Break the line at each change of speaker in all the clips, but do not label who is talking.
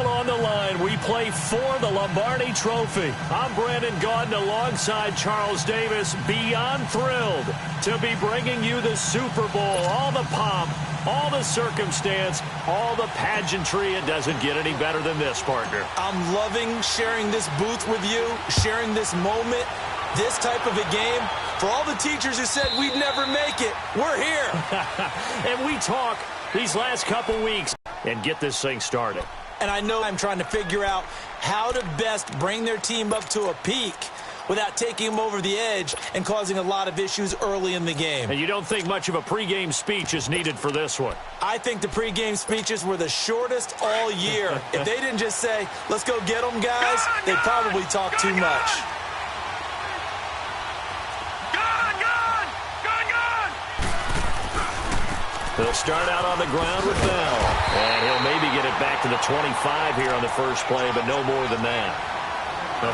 On the line, we play for the Lombardi Trophy. I'm Brandon Gaudin alongside Charles Davis, beyond thrilled to be bringing you the Super Bowl. All the pomp, all the circumstance, all the pageantry. It doesn't get any better than this, partner.
I'm loving sharing this booth with you, sharing this moment, this type of a game. For all the teachers who said we'd never make it, we're here.
And we talk these last couple weeks and get this thing started.
And I know I'm trying to figure out how to best bring their team up to a peak without taking them over the edge and causing a lot of issues early in the game.
And you don't think much of a pregame speech is needed for this one?
I think the pregame speeches were the shortest all year. If they didn't just say, let's go get them, guys, they'd probably talk too much.
They'll start out on the ground with Bell. And he'll maybe get it back to the 25 here on the first play, but no more than that.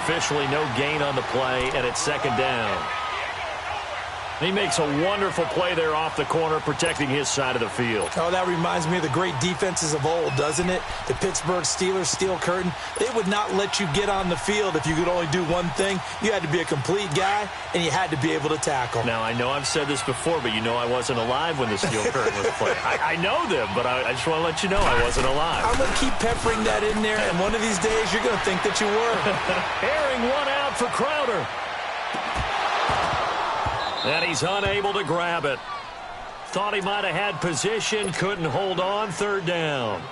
Officially no gain on the play, and it's second down. He makes a wonderful play there off the corner, protecting his side of the field.
Oh, that reminds me of the great defenses of old, doesn't it? The Pittsburgh Steelers steel curtain. They would not let you get on the field if you could only do one thing. You had to be a complete guy, and you had to be able to tackle.
Now, I know I've said this before, but you know I wasn't alive when the steel curtain was played. I know them, but I just want to let you know I wasn't alive.
I'm going to keep peppering that in there, and one of these days you're going to think that you were.
Airing one out for Crowder. And he's unable to grab it. Thought he might have had position, couldn't hold on, third down.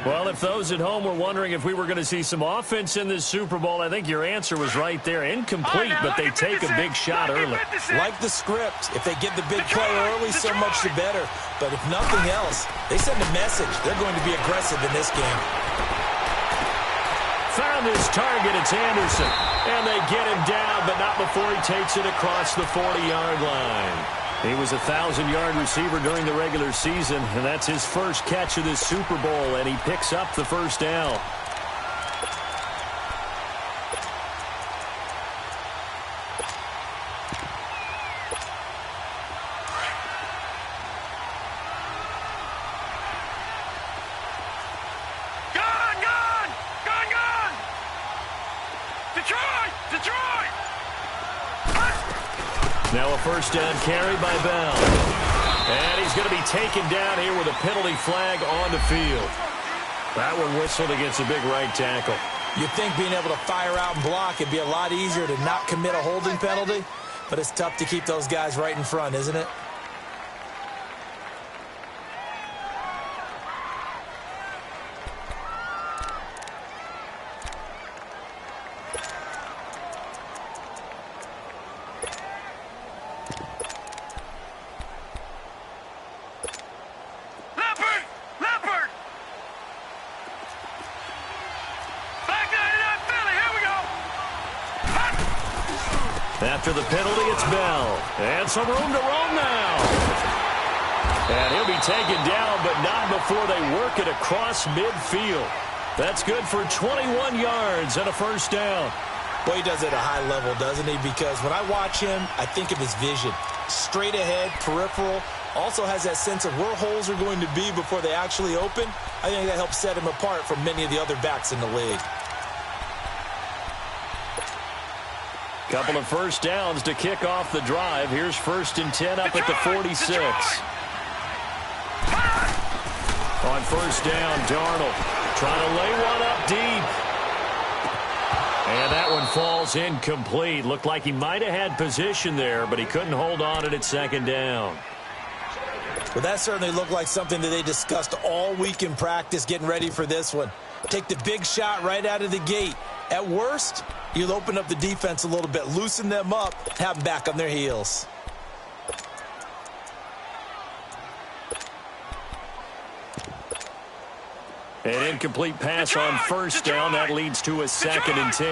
Well, if those at home were wondering if we were going to see some offense in this Super Bowl, I think your answer was right there. Incomplete, but they take a big shot early.
Like the script. If they get the big play early, so much the better. But if nothing else, they send a message. They're going to be aggressive in this game.
Found his target, it's Anderson. And they get him down, but not before he takes it across the 40-yard line. He was a 1,000-yard receiver during the regular season, and that's his first catch of this Super Bowl, and he picks up the first down. Now a first down carry by Bell. And he's going to be taken down here with a penalty flag on the field. That one whistled against a big right tackle.
You'd think being able to fire out and block it'd be a lot easier to not commit a holding penalty, but it's tough to keep those guys right in front, isn't it?
After the penalty, it's Bell. And some room to roam now. And he'll be taken down, but not before they work it across midfield. That's good for 21 yards and a first down.
Well, he does it at a high level, doesn't he? Because when I watch him, I think of his vision. Straight ahead, peripheral. Also has that sense of where holes are going to be before they actually open. I think that helps set him apart from many of the other backs in the league.
Couple of first downs to kick off the drive. Here's 1st and 10 up at the 46. On first down, Darnold trying to lay one up deep. And that one falls incomplete. Looked like he might have had position there, but he couldn't hold on at second down.
Well, that certainly looked like something that they discussed all week in practice getting ready for this one. Take the big shot right out of the gate. At worst, you'll open up the defense a little bit, loosen them up, have them back on their heels.
An incomplete pass on first down. That leads to a 2nd and 10.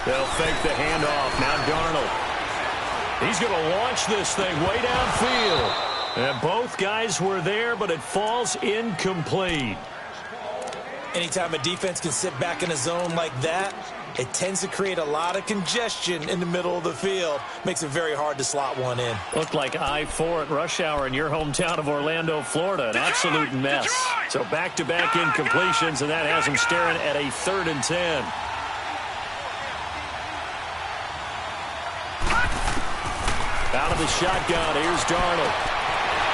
They'll fake the handoff. Now Darnold. He's going to launch this thing way downfield. And both guys were there, but it falls incomplete.
Anytime a defense can sit back in a zone like that, it tends to create a lot of congestion in the middle of the field. Makes it very hard to slot one in.
Looked like I-4 at rush hour in your hometown of Orlando, Florida. An absolute mess. So back-to-back incompletions, and that has them staring at a 3rd and 10. Out of the shotgun, here's Darnold.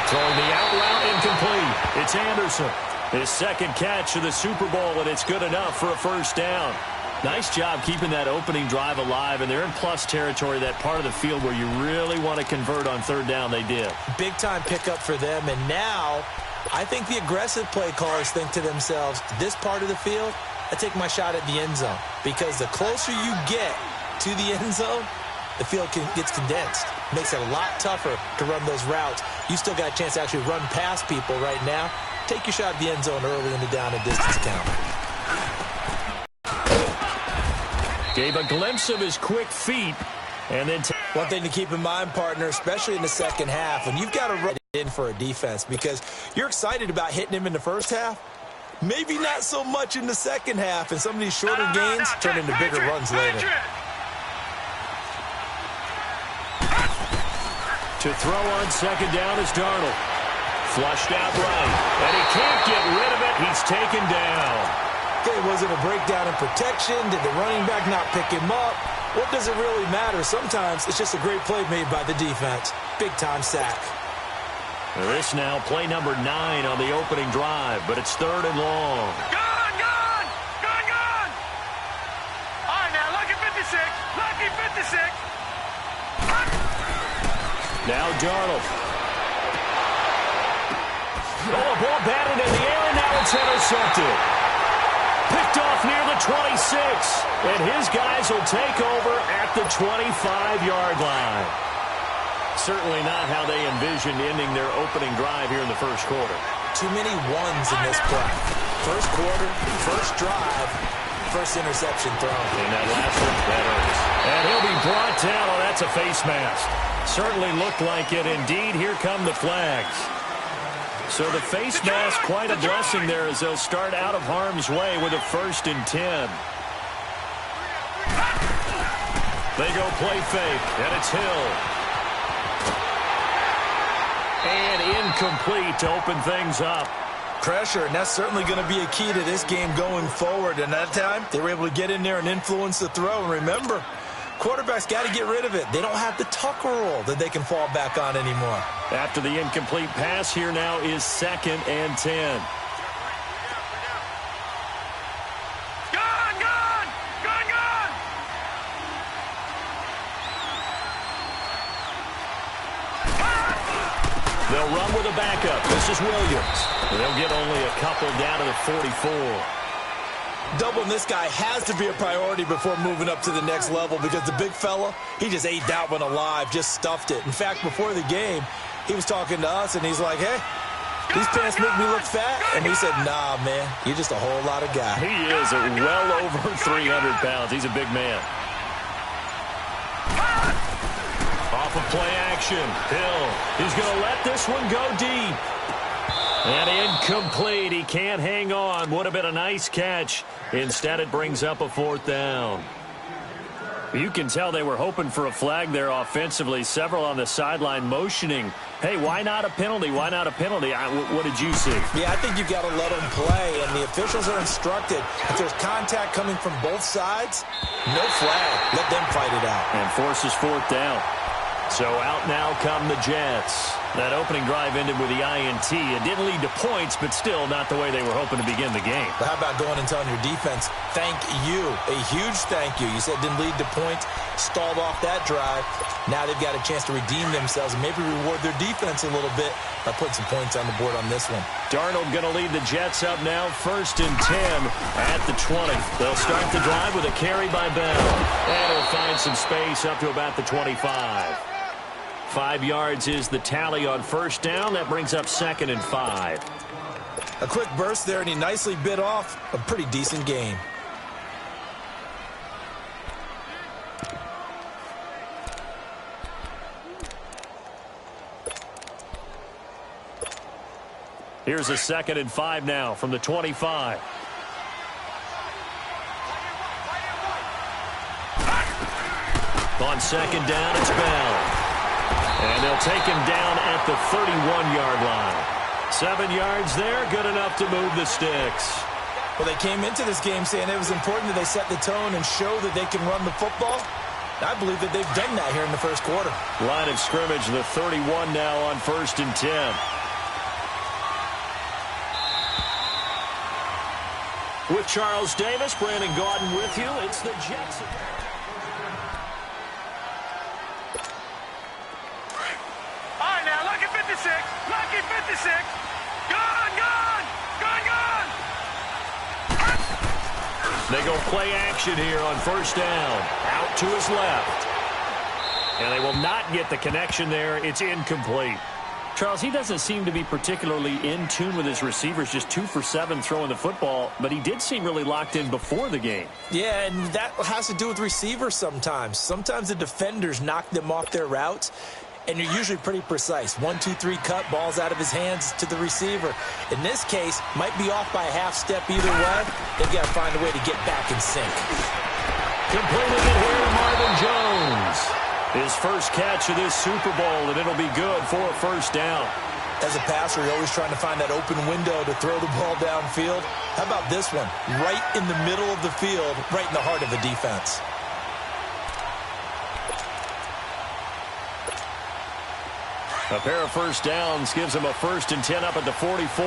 Throwing the out route, incomplete. It's Anderson. His second catch of the Super Bowl, and it's good enough for a first down. Nice job keeping that opening drive alive, and they're in plus territory, that part of the field where you really want to convert on 3rd down. They did. Big-time pickup for them, and now I think the aggressive play callers think to themselves, this part of the field, I take my shot at the end zone, because the closer you get to the end zone, the field gets condensed. Makes it a lot tougher to run those routes. You still got a chance to actually run past people right now. Take your shot at the end zone early in the down and distance count. Gave a glimpse of his quick feet. And then one thing to keep in mind, partner, especially in the second half, when you've got to run it in for a defense, because you're excited about hitting him in the first half, maybe not so much in the second half, and some of these shorter gains turn into bigger runs later. To throw on second down is Darnold. Flushed out right, and he can't get rid of it. He's taken down. Okay, was it a breakdown in protection? Did the running back not pick him up? What does it really matter? Sometimes it's just a great play made by the defense. Big-time sack. This now play number 9 on the opening drive, but it's 3rd and long.
Gone! All right, now, lucky 56. Lucky 56.
Now Darnold. Oh, a ball batted in the air, and now it's intercepted. Picked off near the 26, and his guys will take over at the 25-yard line. Certainly not how they envisioned ending their opening drive here in the first quarter. Too many ones in this play. First quarter, first drive, first interception thrown. And that last one, that hurts. And he'll be brought down. Oh, that's a face mask. Certainly looked like it. Indeed, here come the flags. So the face mask, quite a blessing there as they'll start out of harm's way with a 1st and 10. They go play fake, and it's Hill. And incomplete to open things up. Pressure, and that's certainly going to be a key to this game going forward. And that time, they were able to get in there and influence the throw. And remember, quarterbacks got to get rid of it. They don't have the Tucker rule that they can fall back on anymore. After the incomplete pass, here now is 2nd and 10. They'll run with a backup. This is Williams. They'll get only a couple down to the 44. Doubling this guy has to be a priority before moving up to the next level, because the big fella, he just ate that one alive, just stuffed it. In fact, before the game, he was talking to us, and he's like, hey, these pants make me look fat. And we said, nah, man, you're just a whole lot of guy. He is well over 300 pounds. He's a big man. Off of play action, Hill. He's going to let this one go deep. And incomplete. He can't hang on. Would have been a nice catch. Instead, it brings up a 4th down. You can tell they were hoping for a flag there offensively. Several on the sideline motioning. Hey, why not a penalty? Why not a penalty? What did you see? Yeah, I think you've got to let them play, and the officials are instructed. If there's contact coming from both sides, no flag. Let them fight it out. And forces 4th down. So out now come the Jets. That opening drive ended with the INT. It didn't lead to points, but still not the way they were hoping to begin the game. But how about going and telling your defense, thank you, a huge thank you. You said it didn't lead to points, stalled off that drive. Now they've got a chance to redeem themselves and maybe reward their defense a little bit by putting some points on the board on this one. Darnold going to lead the Jets up now, 1st and 10 at the 20. They'll start the drive with a carry by Bell. And he'll find some space up to about the 25. 5 yards is the tally on 1st down. That brings up 2nd and 5. A quick burst there, and he nicely bit off a pretty decent gain. Here's a 2nd and 5 now from the 25. On second down, it's Bell. And they'll take him down at the 31-yard line. 7 yards there, good enough to move the sticks.
Well, they came into this game saying it was important that they set the tone and show that they can run the football. I believe that they've done that here in the first quarter.
Line of scrimmage, the 31 now on 1st and 10. With Charles Davis, Brandon Gaudin with you. It's the Jets.
All right, now, lucky 56. Lucky 56. Gone, gone. Gone, gone.
They go play action here on 1st down. Out to his left. And they will not get the connection there. It's incomplete.
Charles, he doesn't seem to be particularly in tune with his receivers, just 2 for 7 throwing the football, but he did seem really locked in before the game.
Yeah, and that has to do with receivers sometimes. Sometimes the defenders knock them off their routes, and you're usually pretty precise. 1, 2, 3 cut, balls out of his hands to the receiver. In this case, might be off by a half step either way. They've got to find a way to get back in sync.
Completed it here to Marvin Jones. His first catch of this Super Bowl, and it'll be good for a 1st down.
As a passer, you're always trying to find that open window to throw the ball downfield. How about this one? Right in the middle of the field, right in the heart of the defense.
A pair of 1st downs gives him a 1st and 10 up at the 44.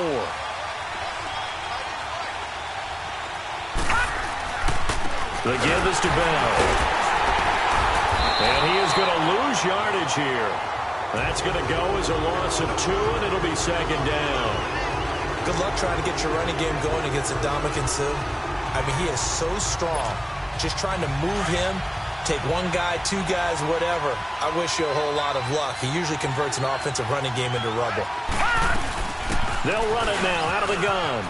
The give is to Bell. And he is going to lose yardage here. That's going to go as a loss of 2, and it'll be 2nd down.
Good luck trying to get your running game going against Ndamukong Suh. I mean, he is so strong. Just trying to move him, take 1 guy, 2 guys, whatever. I wish you a whole lot of luck. He usually converts an offensive running game into rubble.
They'll run it now out of the gun.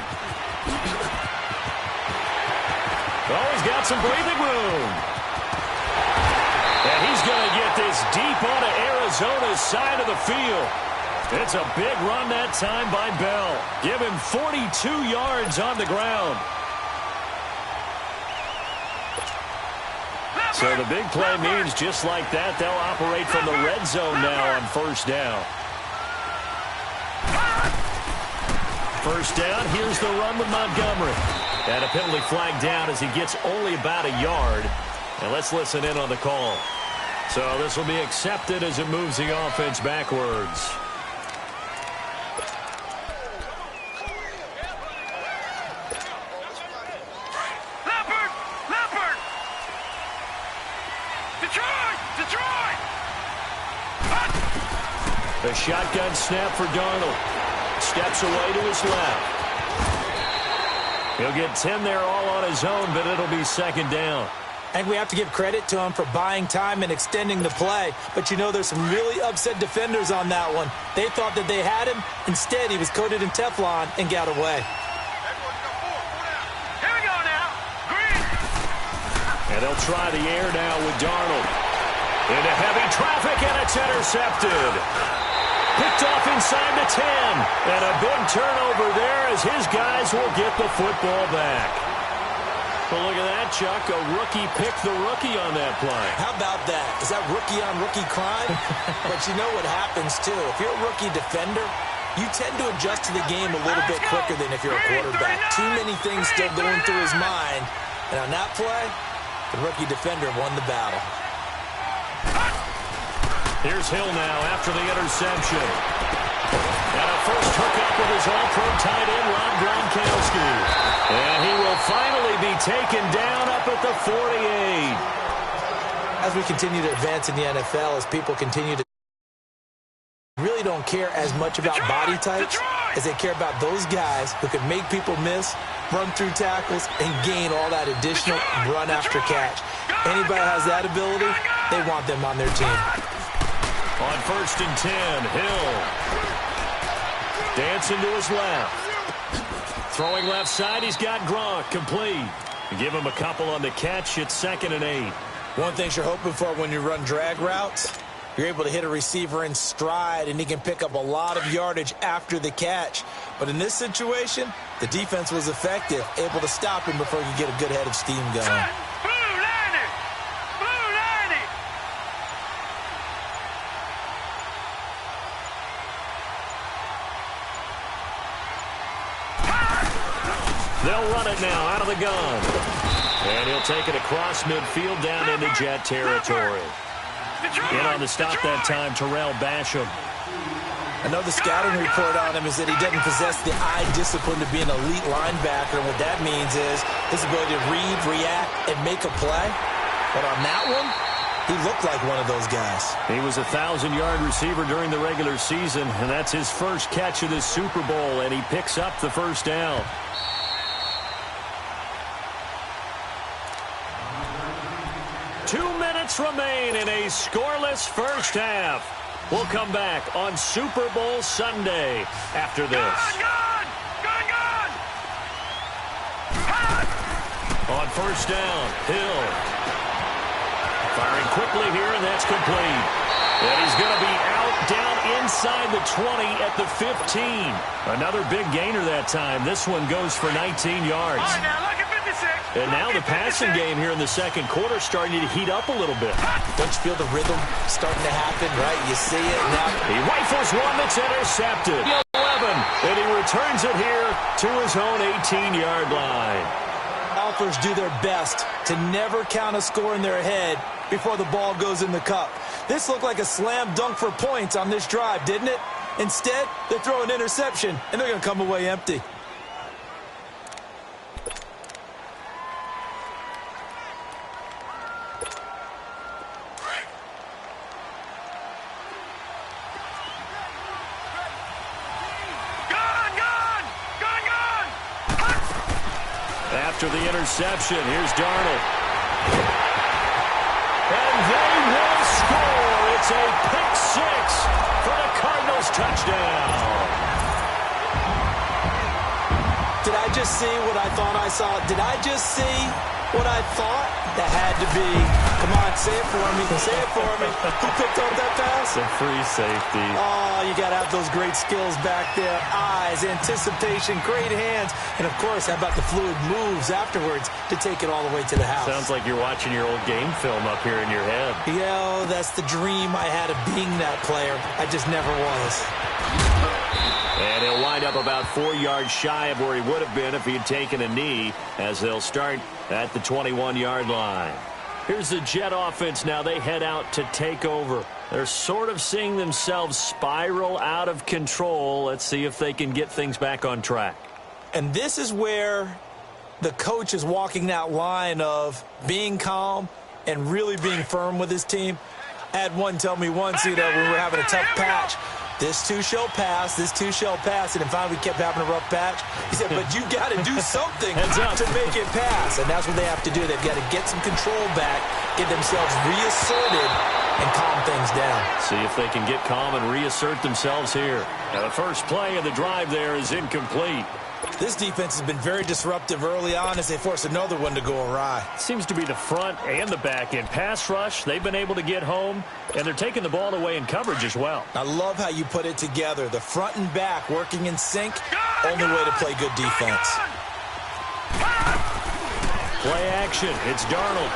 Oh, he's got some breathing room. And he's going to get this deep onto Arizona's side of the field. It's a big run that time by Bell. Give him 42 yards on the ground. So the big play means just like that, they'll operate from the red zone now on 1st down. 1st down, here's the run with Montgomery. And a penalty flag down as he gets only about a yard. And let's listen in on the call. So this will be accepted as it moves the offense backwards.
Leopard! Leopard! Detroit! Detroit!
The shotgun snap for Darnold. Steps away to his left. He'll get 10 there all on his own, but it'll be 2nd down.
And we have to give credit to him for buying time and extending the play. But you know, there's some really upset defenders on that one. They thought that they had him. Instead, he was coated in Teflon and got away.
Here we go now. Green.
And they'll try the air now with Darnold. Into heavy traffic, and it's intercepted. Picked off inside the 10. And a big turnover there as his guys will get the football back. Well, look at that, Chuck. A rookie picked the rookie on that play.
How about that? Is that rookie-on-rookie crime? But you know what happens, too. If you're a rookie defender, you tend to adjust to the game a little bit quicker than if you're a quarterback. Too many things still going through his mind. And on that play, the rookie defender won the battle.
Here's Hill now after the interception. And a first hookup with his all-pro tight end, Rob Gronkowski. And he will finally be taken down up at the 48.
As we continue to advance in the NFL, as people continue to really don't care as much about body types as they care about those guys who can make people miss, run through tackles, and gain all that additional run after catch. Anybody has that ability, they want them on their team.
On 1st and 10, Hill. Dancing to his left. Throwing left side, he's got Gronk, complete. Give him a couple on the catch, it's 2nd and 8.
One thing you're hoping for when you run drag routes, you're able to hit a receiver in stride, and he can pick up a lot of yardage after the catch. But in this situation, the defense was effective, able to stop him before he could get a good head of steam going.
Blue 90! Blue 90!
They'll run it now out of the gun. And he'll take it across midfield down into Jet territory. In on the stop that time, Terrell Basham.
Another scouting report on him is that he doesn't possess the eye discipline to be an elite linebacker. And what that means is his ability to read, react, and make a play. But on that one, he looked like one of those guys.
He was a 1,000-yard receiver during the regular season, and that's his first catch of this Super Bowl, and he picks up the first down. Remain in a scoreless first half. We'll come back on Super Bowl Sunday after this.
Gun!
On first down, Hill. Firing quickly here, and that's complete. And he's going to be out down inside the 20 at the 15. Another big gainer that time. This one goes for 19 yards.
All right, now look at 56.
And now the passing game here in the second quarter starting to heat up a little bit.
Don't you feel the rhythm starting to happen, right? You see it now.
He rifles one that's intercepted. 11, and he returns it here to his own 18-yard line.
Golfers do their best to never count a score in their head before the ball goes in the cup. This looked like a slam dunk for points on this drive, didn't it? Instead, they throw an interception, and they're going to come away empty.
After the interception, here's Darnold. And they will score. It's a pick six for the Cardinals touchdown.
Did I just see what I thought I saw? Did I just see what I thought? That had to be. Come on, say it for me. Say it for me. Who picked up that pass?
The free safety.
Oh, you got to have those great skills back there. Eyes, anticipation, great hands. And, of course, how about the fluid moves afterwards to take it all the way to the house?
Sounds like you're watching your old game film up here in your head.
Yeah, that's the dream I had of being that player. I just never was.
And he'll wind up about 4 yards shy of where he would have been if he had taken a knee, as they'll start at the 21-yard line. Here's the Jet offense now. They head out to take over. They're sort of seeing themselves spiral out of control. Let's see if they can get things back on track.
And this is where the coach is walking that line of being calm and really being firm with his team. I had one tell me once, when we were having a tough patch, this too shall pass, this too shall pass. And finally we kept having a rough patch. He said, but you got to do something to make it pass. And that's what they have to do. They've got to get some control back, get themselves reasserted, and calm things down.
See if they can get calm and reassert themselves here. Now the first play of the drive there is incomplete.
This defense has been very disruptive early on as they force another one to go awry.
Seems to be the front and the back end. Pass rush, they've been able to get home, and they're taking the ball away in coverage as well.
I love how you put it together. The front and back working in sync, only way to play good defense.
Play action, it's Darnold.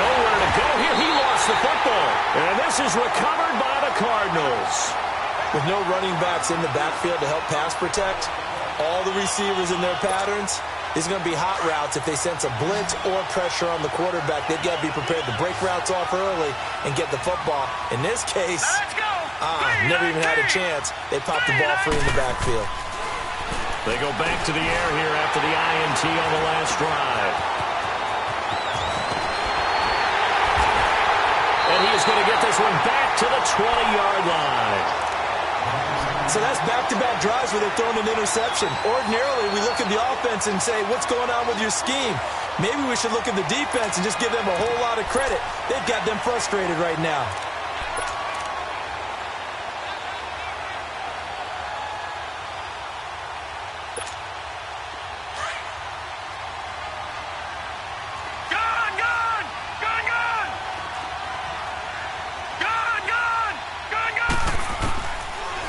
Nowhere to go here. He lost the football. And this is recovered by the Cardinals.
With no running backs in the backfield to help pass protect, all the receivers in their patterns, these are going to be hot routes. If they sense a blitz or pressure on the quarterback, they've got to be prepared to break routes off early and get the football. In this case, never even had a chance. They popped the ball free in the backfield.
They go back to the air here after the INT on the last drive. And he is going to get this one back to the 20-yard line.
So that's back-to-back drives where they've thrown an interception. Ordinarily, we look at the offense and say, what's going on with your scheme? Maybe we should look at the defense and just give them a whole lot of credit. They've got them frustrated right now.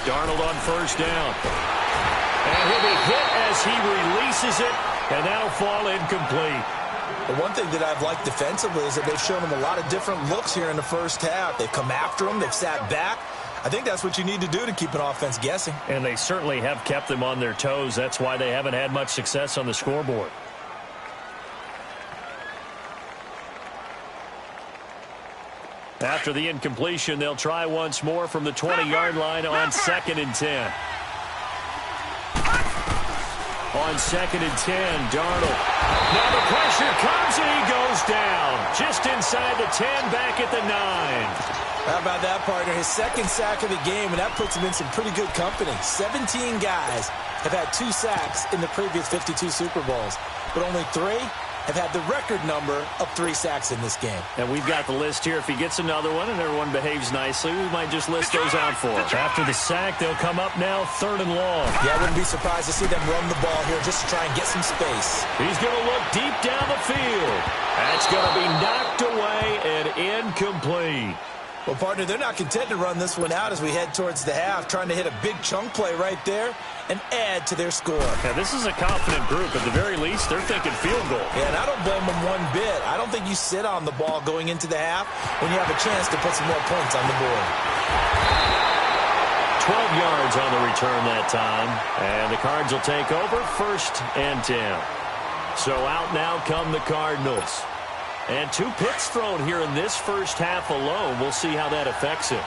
Darnold on first down. And he'll be hit as he releases it, and that'll fall incomplete.
The one thing that I've liked defensively is that they've shown him a lot of different looks here in the first half. They've come after him. They've sat back. I think that's what you need to do to keep an offense guessing.
And they certainly have kept them on their toes. That's why they haven't had much success on the scoreboard. After the incompletion, they'll try once more from the 20-yard line on 2nd and 10. On 2nd and 10, Darnold. Now the pressure comes and he goes down. Just inside the 10, back at the 9.
How about that, partner? His second sack of the game, and that puts him in some pretty good company. 17 guys have had 2 sacks in the previous 52 Super Bowls, but only 3 have had the record number of 3 sacks in this game.
And we've got the list here. If he gets another one and everyone behaves nicely, we might just list those out for him. After the sack, they'll come up now 3rd and long.
Yeah, I wouldn't be surprised to see them run the ball here just to try and get some space.
He's going to look deep down the field. That's going to be knocked away and incomplete.
Well, partner, they're not content to run this one out as we head towards the half, trying to hit a big chunk play right there and add to their score.
Yeah, this is a confident group. At the very least, they're thinking field goal.
Yeah, and I don't blame them one bit. I don't think you sit on the ball going into the half when you have a chance to put some more points on the board.
12 yards on the return that time. And the Cards will take over 1st and 10. So out now come the Cardinals. And 2 picks thrown here in this first half alone. We'll see how that affects him.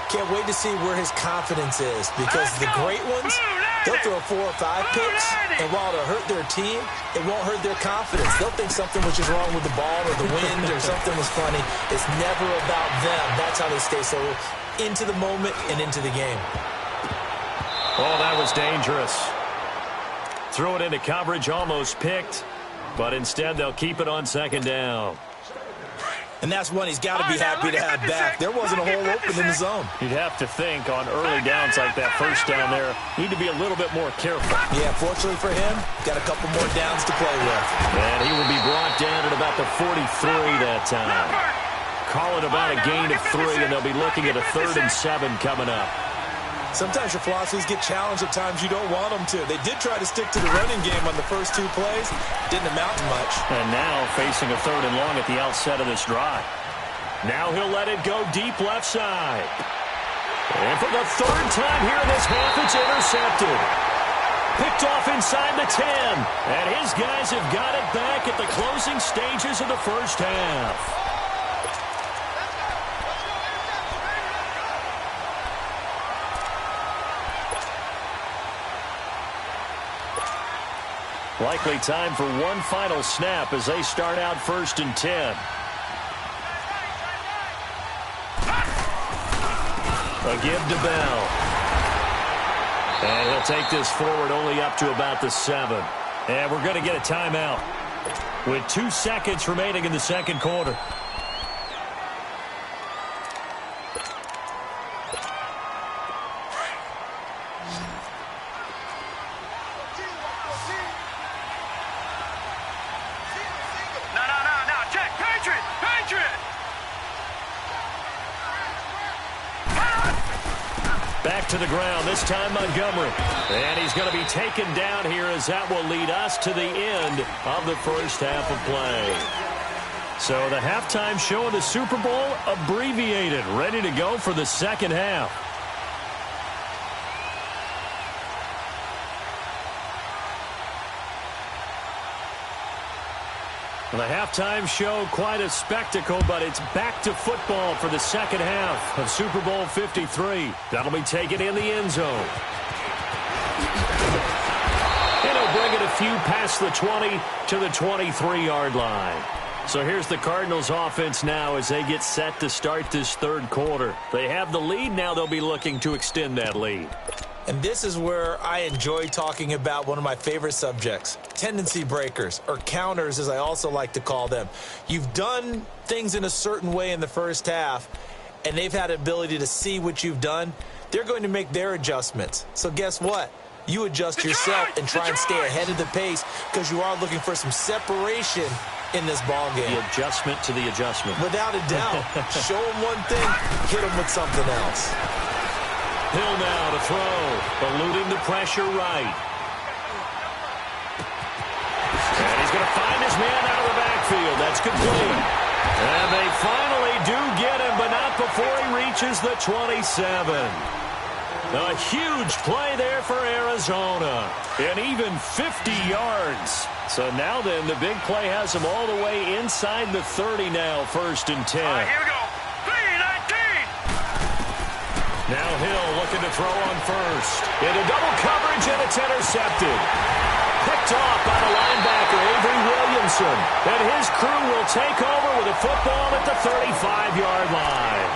Can't wait to see where his confidence is, because the great ones, they'll throw 4 or 5 picks, and while it'll hurt their team, it won't hurt their confidence. They'll think something was just wrong with the ball or the wind or something was funny. It's never about them. That's how they stay so into the moment and into the game.
Oh, that was dangerous. Threw it into coverage, almost picked. But instead, they'll keep it on 2nd down.
And that's one he's got to be happy to have back. There wasn't a hole open in the zone.
You'd have to think on early downs like that first down there, need to be a little bit more careful.
Yeah, fortunately for him, got a couple more downs to play with.
And he will be brought down at about the 43 that time. Call it about a gain of 3, and they'll be looking at a 3rd and 7 coming up.
Sometimes your philosophies get challenged at times you don't want them to. They did try to stick to the running game on the first 2 plays. Didn't amount to much.
And now facing a 3rd and long at the outset of this drive. Now he'll let it go deep left side. And for the 3rd time here in this half, it's intercepted. Picked off inside the 10. And his guys have got it back at the closing stages of the first half. Likely time for one final snap as they start out 1st and 10. A give to Bell. And he'll take this forward only up to about the 7. And we're going to get a timeout with 2 seconds remaining in the 2nd quarter. Back to the ground, this time Montgomery. And he's going to be taken down here as that will lead us to the end of the first half of play. So the halftime show of the Super Bowl abbreviated, ready to go for the 2nd half. The halftime show, quite a spectacle, but it's back to football for the 2nd half of Super Bowl 53. That'll be taken in the end zone. And he'll bring it a few past the 20 to the 23-yard line. So here's the Cardinals offense now as they get set to start this 3rd quarter. They have the lead. Now they'll be looking to extend that lead.
And this is where I enjoy talking about one of my favorite subjects, tendency breakers, or counters as I also like to call them. You've done things in a certain way in the first half, and they've had the ability to see what you've done. They're going to make their adjustments. So guess what? You adjust yourself and try and stay ahead of the pace because you are looking for some separation in this ball game.
The adjustment to the adjustment.
Without a doubt. Show them one thing, hit them with something else.
Hill now to throw, eluding the pressure right. And he's going to find his man out of the backfield. That's complete. And they finally do get him, but not
before he reaches the 27. A huge play there for Arizona. And even 50 yards. So now then, the big play has him all the way inside the 30 now, 1st and 10.
All right, here we go. 3-19.
Now Hill looking to throw on first. Into double coverage, and it's intercepted. Picked off by the linebacker, Avery Williamson. And his crew will take over with a football at the 35-yard line.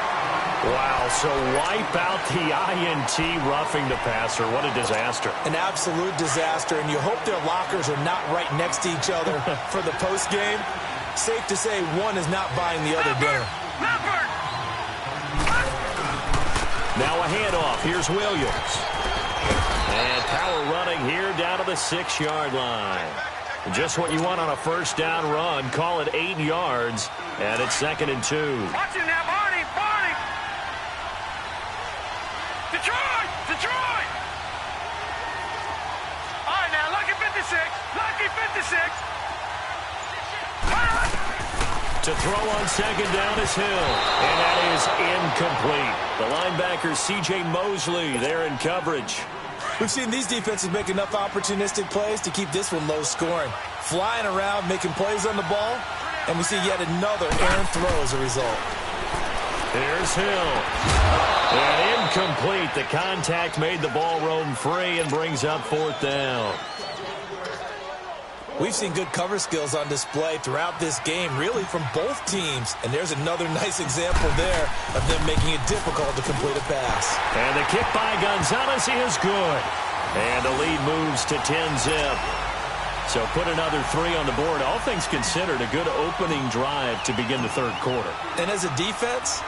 Wow, so wipe out the INT roughing the passer. What a disaster.
An absolute disaster, and you hope their lockers are not right next to each other for the postgame. Safe to say one is not buying the other dinner.
Now a handoff. Here's Williams. And power running here down to the 6-yard line. Just what you want on a first down run. Call it 8 yards, and it's 2nd and 2.
Watch him now, Barney. Detroit! Detroit! All right, now, lucky 56. Lucky 56.
To throw on 2nd down is Hill. And that is incomplete. The linebacker, C.J. Mosley, there in coverage.
We've seen these defenses make enough opportunistic plays to keep this one low scoring. Flying around, making plays on the ball, and we see yet another errant throw as a result.
Here's Hill. And incomplete. The contact made the ball roam free and brings up 4th down.
We've seen good cover skills on display throughout this game, really from both teams. And there's another nice example there of them making it difficult to complete a pass.
And the kick by Gonzalez is good. And the lead moves to 10-zip. So put another 3 on the board. All things considered, a good opening drive to begin the 3rd quarter.
And as a defense,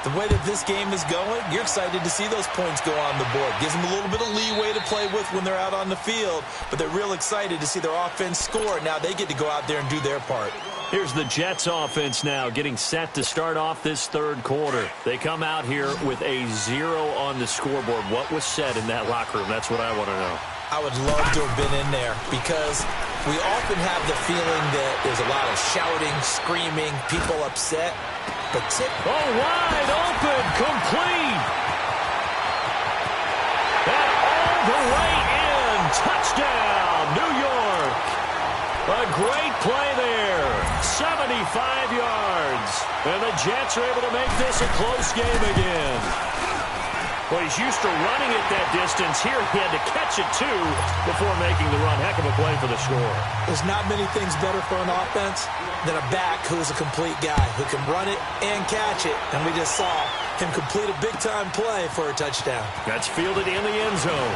the way that this game is going, you're excited to see those points go on the board. Gives them a little bit of leeway to play with when they're out on the field, but they're real excited to see their offense score. Now they get to go out there and do their part.
Here's the Jets offense now getting set to start off this 3rd quarter. They come out here with a 0 on the scoreboard. What was said in that locker room? That's what I want to know.
I would love to have been in there because we often have the feeling that there's a lot of shouting, screaming, people upset. But
wide open, complete. And all the way in. Touchdown, New York. A great play there. 75 yards. And the Jets are able to make this a close game again. Well, he's used to running it that distance. Here he had to catch it, too, before making the run. Heck of a play for the score.
There's not many things better for an offense than a back who is a complete guy who can run it and catch it. And we just saw him complete a big-time play for a touchdown.
That's fielded in the end zone.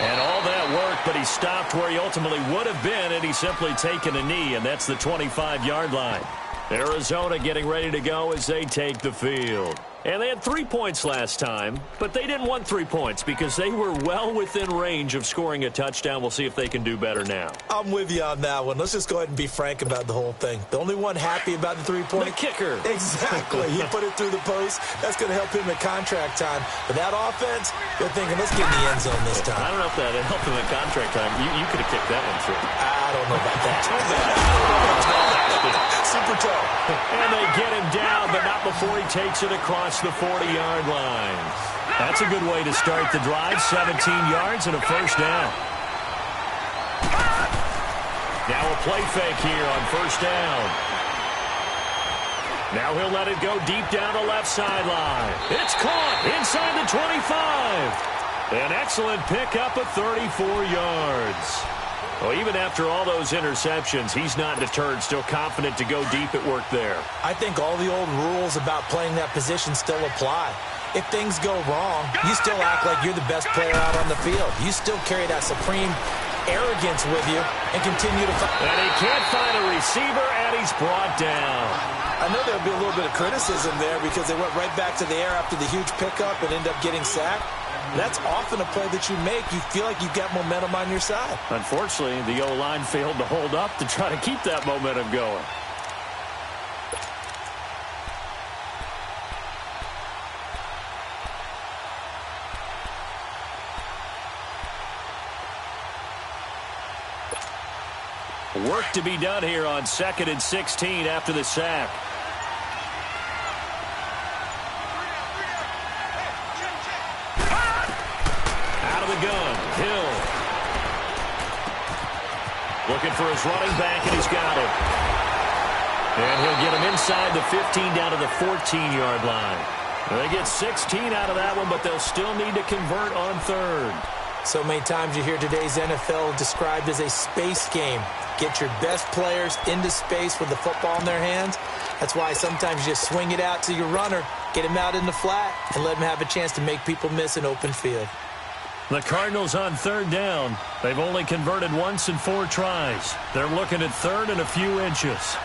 And all that work, but he stopped where he ultimately would have been, and he's simply taken a knee, and that's the 25-yard line. Arizona getting ready to go as they take the field. And they had 3 points last time, but they didn't want 3 points because they were well within range of scoring a touchdown. We'll see if they can do better now.
I'm with you on that one. Let's just go ahead and be frank about the whole thing. The only one happy about the 3-point?
The kicker.
Exactly. He put it through the post. That's going to help him at contract time. But that offense, they're thinking, let's get in the end zone this time.
I don't know if that helped him at contract time. You could have kicked that one through.
I don't know about that. Super toe.
And they get him down, but not before he takes it across the 40-yard line. That's a good way to start the drive. 17 yards and a first down. Now a play fake here on first down. Now he'll let it go deep down the left sideline. It's caught inside the 25. An excellent pickup of 34 yards. Well, even after all those interceptions, he's not deterred, still confident to go deep at work there.
I think all the old rules about playing that position still apply. If things go wrong, you still act like you're the best player out on the field. You still carry that supreme arrogance with you and continue to fight.
And he can't find a receiver, and he's brought down.
I know there'll be a little bit of criticism there because they went right back to the air after the huge pickup and ended up getting sacked. That's often a play that you make. You feel like you've got momentum on your side.
Unfortunately, the O-line failed to hold up to try to keep that momentum going. Work to be done here on 2nd and 16 after the sack. the gun. Hill. Looking for his running back, and he's got him. And he'll get him inside the 15 down to the 14-yard line. They get 16 out of that one, but they'll still need to convert on third.
So many times you hear today's NFL described as a space game. Get your best players into space with the football in their hands. That's why sometimes you just swing it out to your runner, get him out in the flat, and let him have a chance to make people miss an open field.
The Cardinals on third down. They've only converted once in 4 tries. They're looking at third and a few inches.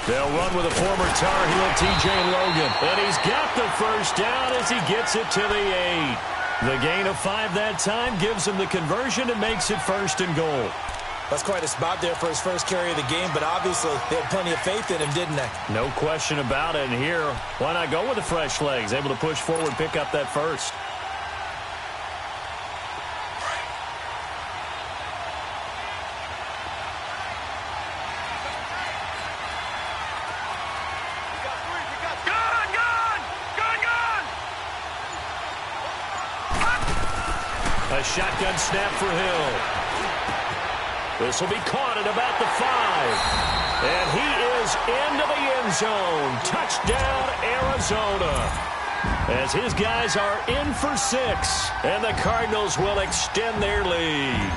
They'll run with a former Tar Heel, T.J. Logan. And he's got the first down as he gets it to the 8. The gain of 5 that time gives him the conversion and makes it 1st and goal.
That's quite a spot there for his first carry of the game, but obviously they had plenty of faith in him, didn't they?
No question about it. And here, why not go with the fresh legs? Able to push forward, pick up that first. A shotgun snap for Hill. This will be caught at about the 5. And he is into the end zone. Touchdown, Arizona. As his guys are in for 6. And the Cardinals will extend their lead.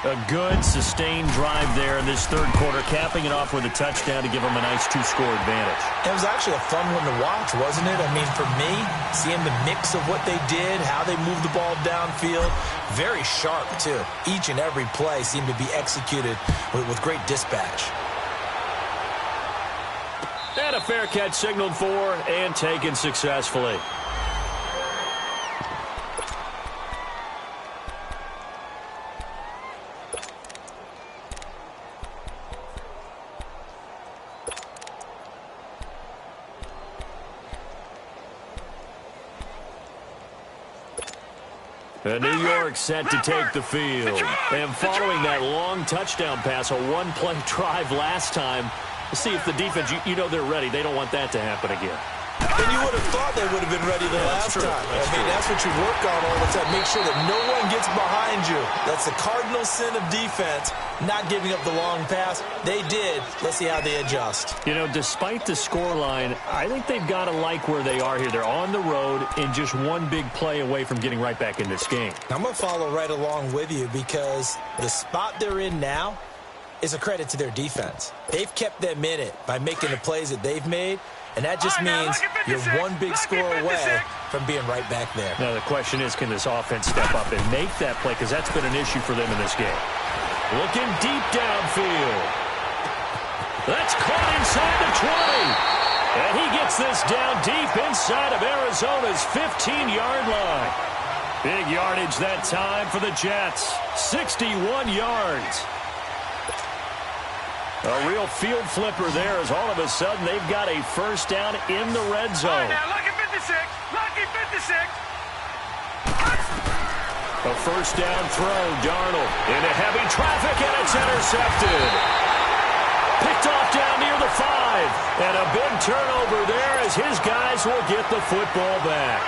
A good, sustained drive there in this third quarter, capping it off with a touchdown to give them a nice 2-score advantage.
It was actually a fun one to watch, wasn't it? I mean, for me, seeing the mix of what they did, how they moved the ball downfield, very sharp, too. Each and every play seemed to be executed with great dispatch.
And a fair catch signaled for and taken successfully. And New York set to take the field. And following that long touchdown pass, a one-play drive last time, see if the defense, you know they're ready. They don't want that to happen again.
And you would have thought they would have been ready the last time. That's what you work on all the time. Make sure that no one gets behind you. That's the cardinal sin of defense, not giving up the long pass. They did. Let's see how they adjust.
You know, despite the scoreline, I think they've got to like where they are here. They're on the road and just one big play away from getting right back in this game.
I'm going to follow right along with you because the spot they're in now is a credit to their defense. They've kept them in it by making the plays that they've made. And that just means you're one big score away from being right back there.
Now, the question is, can this offense step up and make that play? Because that's been an issue for them in this game. Looking deep downfield. That's caught inside the 20. And he gets this down deep inside of Arizona's 15-yard line. Big yardage that time for the Jets. 61 yards. A real field flipper there as all of a sudden they've got a first down in the red zone.
All right, now, lucky 56. Lucky 56.
A first down throw. Darnold into heavy traffic, and it's intercepted. Picked off down near the 5. And a big turnover there as his guys will get the football back.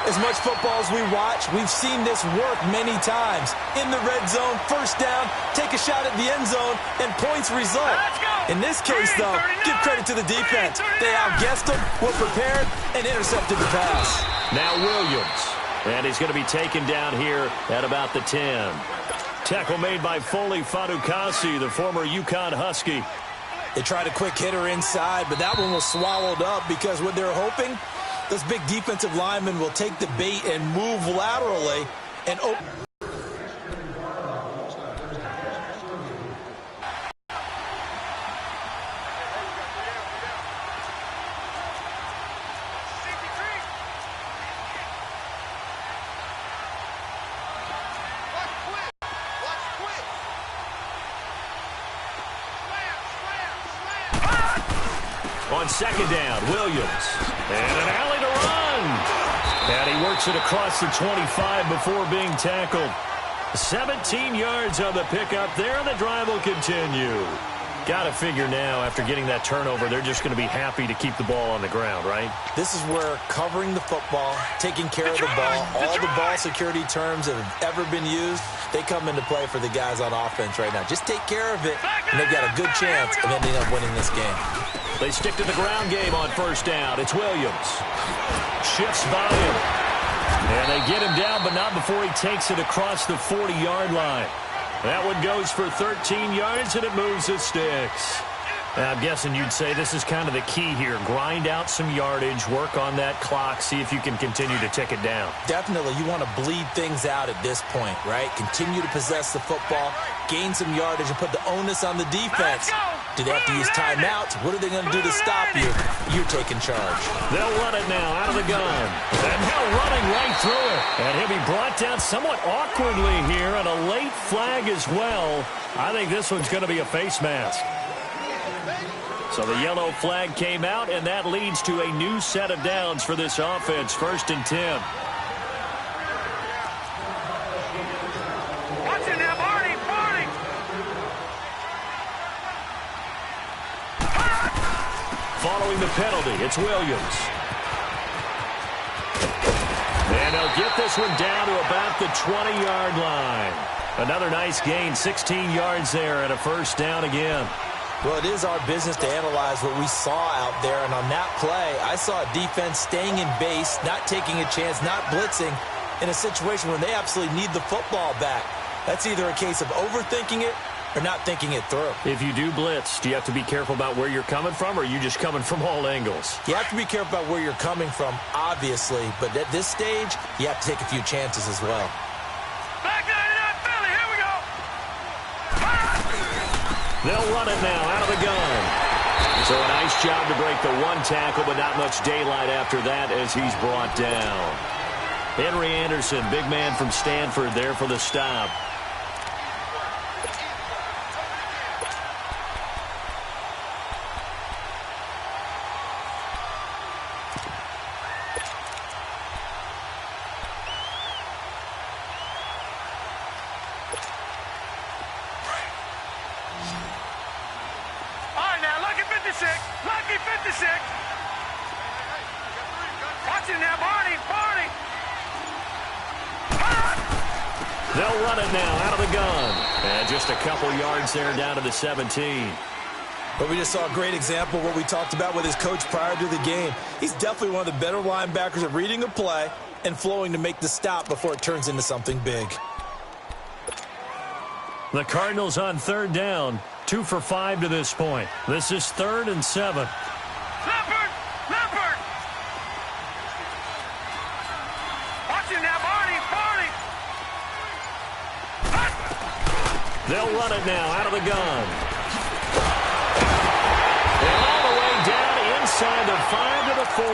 As much football as we watch, we've seen this work many times. In the red zone, first down, take a shot at the end zone, and points result. In this case, though, give credit to the defense. They outguessed them, were prepared, and intercepted the pass.
Now Williams. And he's going to be taken down here at about the 10. Tackle made by Foley Fadukasi, the former UConn Husky.
They tried a quick hitter inside, but that one was swallowed up because what they're hoping, those big defensive linemen will take the bait and move laterally and open.
On second down, Williams. And an alley to run. And he works it across the 25 before being tackled. 17 yards on the pickup there, and the drive will continue. Got to figure now, after getting that turnover, they're just going to be happy to keep the ball on the ground, right?
This is where covering the football, taking care of the ball, all the ball security terms that have ever been used, they come into play for the guys on offense right now. Just take care of it, and they've got a good chance of ending up winning this game.
They stick to the ground game on first down. It's Williams. Shifts by him. And they get him down, but not before he takes it across the 40-yard line. That one goes for 13 yards, and it moves the sticks. Now, I'm guessing you'd say this is kind of the key here. Grind out some yardage, work on that clock, see if you can continue to tick it down.
Definitely. You want to bleed things out at this point, right? Continue to possess the football, gain some yardage, and put the onus on the defense. Do they have to use timeouts? What are they going to do to stop you? You're taking charge.
They'll run it now out of the gun. And now running right through it. And he'll be brought down somewhat awkwardly here, and a late flag as well. I think this one's going to be a face mask. So the yellow flag came out, and that leads to a new set of downs for this offense. 1st and 10.
Watch it now, Barney.
Following the penalty, it's Williams. And they'll get this one down to about the 20-yard line. Another nice gain, 16 yards there, and a first down again.
Well, it is our business to analyze what we saw out there, and on that play, I saw a defense staying in base, not taking a chance, not blitzing, in a situation where they absolutely need the football back. That's either a case of overthinking it or not thinking it through.
If you do blitz, do you have to be careful about where you're coming from, or are you just coming from all angles?
You have to be careful about where you're coming from, obviously, but at this stage, you have to take a few chances as well.
Back to that Philly. Here we go.
They'll run it now out of the gun. So a nice job to break the one tackle, but not much daylight after that as he's brought down. Henry Anderson, big man from Stanford there for the stop.
Lucky 56. Watch it now, Barney.
They'll run it now out of the gun. And just a couple yards there down to the 17.
But we just saw a great example of what we talked about with his coach prior to the game. He's definitely one of the better linebackers at reading a play and flowing to make the stop before it turns into something big.
The Cardinals on 3rd down. 2 for 5 to this point. This is 3rd and 7.
Leopard. Watch it now, Barney.
They'll run it now out of the gun. And all the way down inside the 5 to the 4.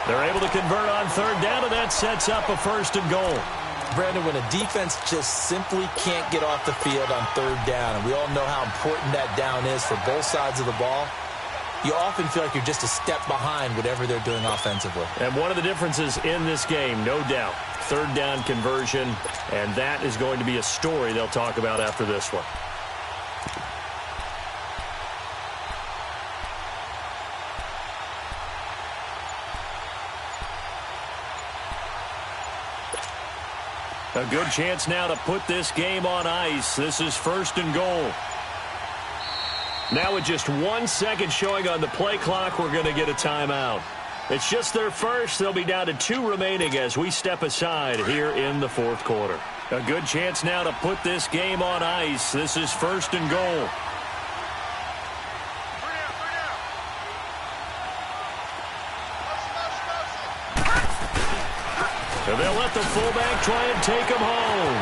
They're able to convert on 3rd down, and that sets up a 1st and goal.
Brandon, when a defense just simply can't get off the field on 3rd down, and we all know how important that down is for both sides of the ball, you often feel like you're just a step behind whatever they're doing offensively.
And one of the differences in this game, no doubt, 3rd down conversion, and that is going to be a story they'll talk about after this one. A good chance now to put this game on ice. This is 1st and goal. Now with just 1 second showing on the play clock, we're going to get a timeout. It's just their first. They'll be down to 2 remaining as we step aside here in the 4th quarter. A good chance now to put this game on ice. This is 1st and goal. And they'll let the fullback try and take him home.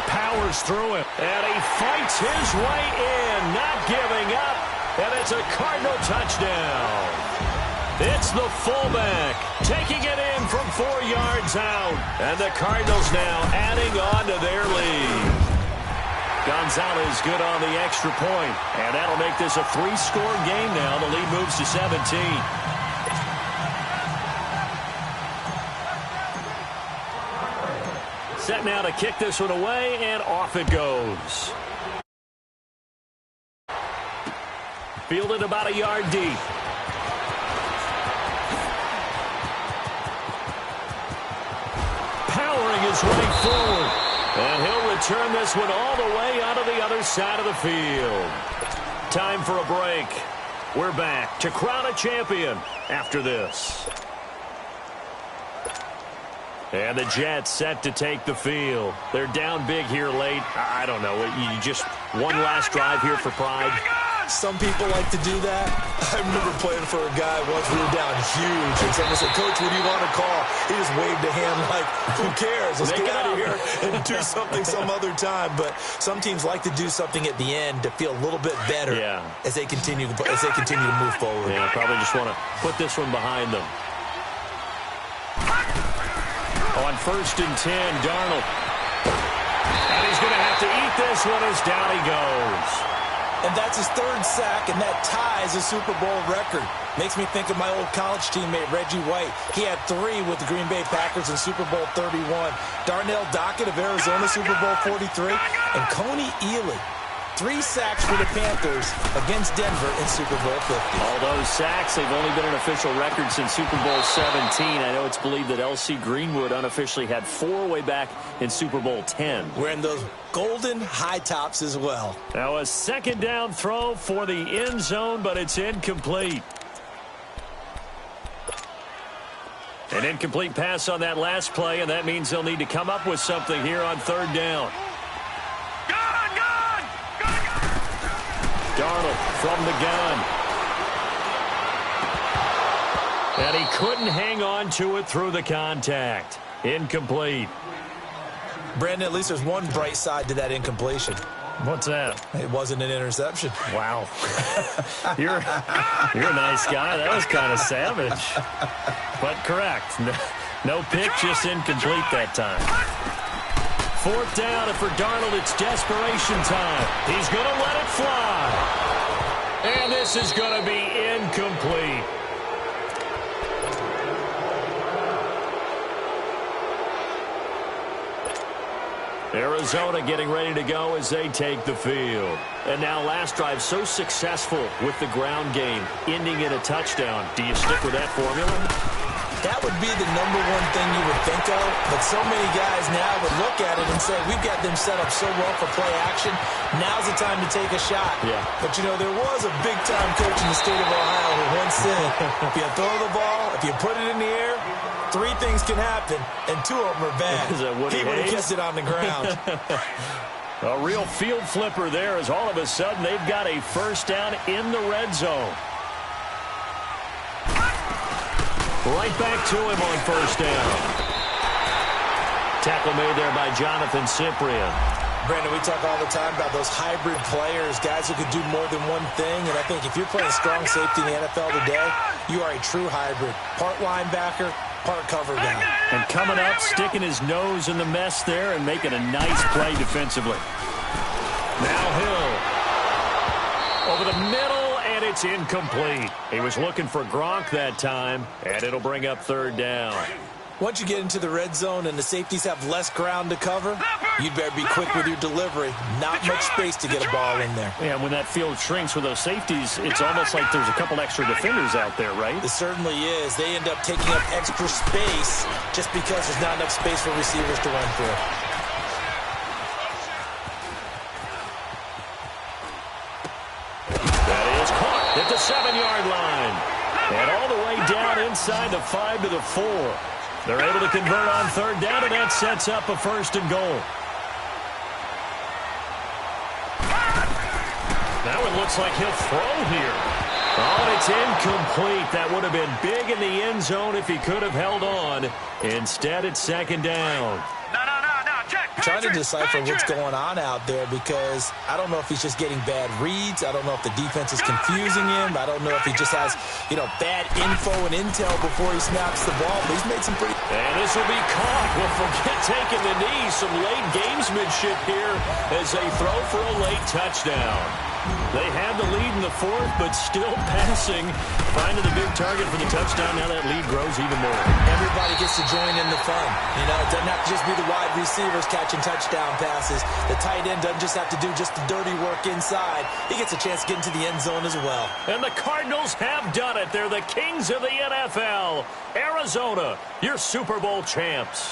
Powers through it. And he fights his way in, not giving up. And it's a Cardinal touchdown. It's the fullback taking it in from 4 yards out. And the Cardinals now adding on to their lead. Gonzalez good on the extra point. And that'll make this a 3-score game now. The lead moves to 17. Set now to kick this one away, and off it goes.
Fielded about a yard deep. Powering his way forward. And he'll return this one all the way out of the other side of the field. Time for a break. We're back to crown a champion after this. And the Jets set to take the field. They're down big here late. I don't know. You just one last drive here for pride.
Some people like to do that. I remember playing for a guy once. We were down huge, and someone said, "Coach, what do you want to call?" He just waved a hand like, "Who cares? Let's get out of here and do something some other time." But some teams like to do something at the end to feel a little bit better as they continue to move forward.
Yeah, probably just want to put this one behind them. On 1st and 10, Darnold. And he's going to have to eat this one as down he goes.
And that's his 3rd sack, and that ties a Super Bowl record. Makes me think of my old college teammate, Reggie White. He had 3 with the Green Bay Packers in Super Bowl 31. Darnell Dockett of Arizona, Super Bowl 43. And Coney Ealy, 3 sacks for the Panthers against Denver in Super Bowl 50.
All those sacks, they've only been an official record since Super Bowl 17. I know it's believed that L.C. Greenwood unofficially had 4 way back in Super Bowl 10.
Wearing those golden high tops as well.
Now a 2nd down throw for the end zone, but it's incomplete. An incomplete pass on that last play, and that means they'll need to come up with something here on 3rd down. Darnold from the gun. And he couldn't hang on to it through the contact. Incomplete.
Brandon, at least there's one bright side to that incompletion.
What's that?
It wasn't an interception.
Wow. You're a nice guy. That was kind of savage. But correct. No pick, just incomplete that time. 4th down, and for Darnold, it's desperation time. He's going to let it fly. And this is going to be incomplete. Arizona getting ready to go as they take the field. And now last drive so successful with the ground game, ending in a touchdown. Do you stick with that formula?
That would be the #1 thing you would think of, but so many guys now would look at it and say, we've got them set up so well for play action, now's the time to take a shot.
Yeah.
But, you know, there was a big-time coach in the state of Ohio who once said, if you throw the ball, if you put it in the air, 3 things can happen, and 2 of them are bad. He would have kept it on the ground.
A real field flipper there as all of a sudden they've got a 1st down in the red zone. Right back to him on 1st down. Tackle made there by Jonathan Cyprien.
Brandon, we talk all the time about those hybrid players, guys who could do more than one thing. And I think if you're playing strong safety in the NFL today, you are a true hybrid. Part linebacker, part cover guy.
And coming up, sticking his nose in the mess there and making a nice play defensively. Now Hill. Over the middle, and it's incomplete. He was looking for Gronk that time, and it'll bring up 3rd down.
Once you get into the red zone and the safeties have less ground to cover, you'd better be quick with your delivery. Not much space to get a ball in there.
Yeah, when that field shrinks with those safeties, it's almost like there's a couple extra defenders out there, right?
It certainly is. They end up taking up extra space just because there's not enough space for receivers to run through.
That is caught at the 7-yard line. And all the way down inside the 5 to the 4. They're able to convert on 3rd down, and that sets up a 1st and goal. Now it looks like he'll throw here. Oh, it's incomplete. That would have been big in the end zone if he could have held on. Instead, it's 2nd down.
Trying to decipher what's going on out there because I don't know if he's just getting bad reads. I don't know if the defense is confusing him. I don't know if he just has, bad info and intel before he snaps the ball. But he's made some pretty...
And this will be caught. Well, forget taking the knee. Some late gamesmanship here as they throw for a late touchdown.
They had the lead in the fourth, but still passing. Finding the big target for the touchdown. Now that lead grows even more.
Everybody gets to join in the fun. You know, it doesn't have to just be the wide receivers catching touchdown passes. The tight end doesn't just have to do just the dirty work inside. He gets a chance to get into the end zone as well. And the Cardinals have done it. They're the kings of the NFL. Arizona, your Super Bowl champs.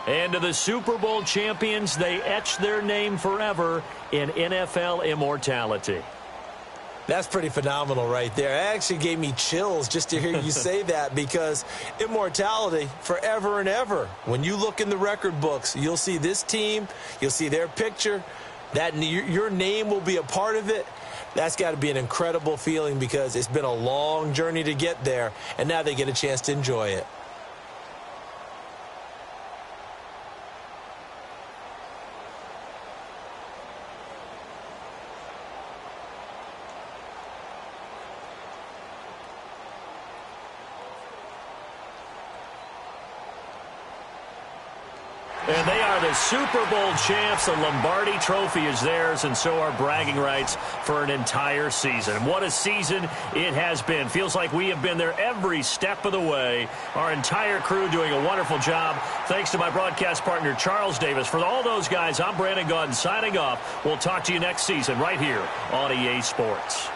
And to the Super Bowl champions, they etch their name forever in NFL immortality. That's pretty phenomenal right there. It actually gave me chills just to hear you say that, because immortality forever and ever. When you look in the record books, you'll see this team, you'll see their picture, that your name will be a part of it. That's got to be an incredible feeling, because it's been a long journey to get there, and now they get a chance to enjoy it. And they are the Super Bowl champs. The Lombardi Trophy is theirs, and so are bragging rights for an entire season. What a season it has been. Feels like we have been there every step of the way. Our entire crew doing a wonderful job. Thanks to my broadcast partner, Charles Davis. For all those guys, I'm Brandon Gaudin signing off. We'll talk to you next season right here on EA Sports.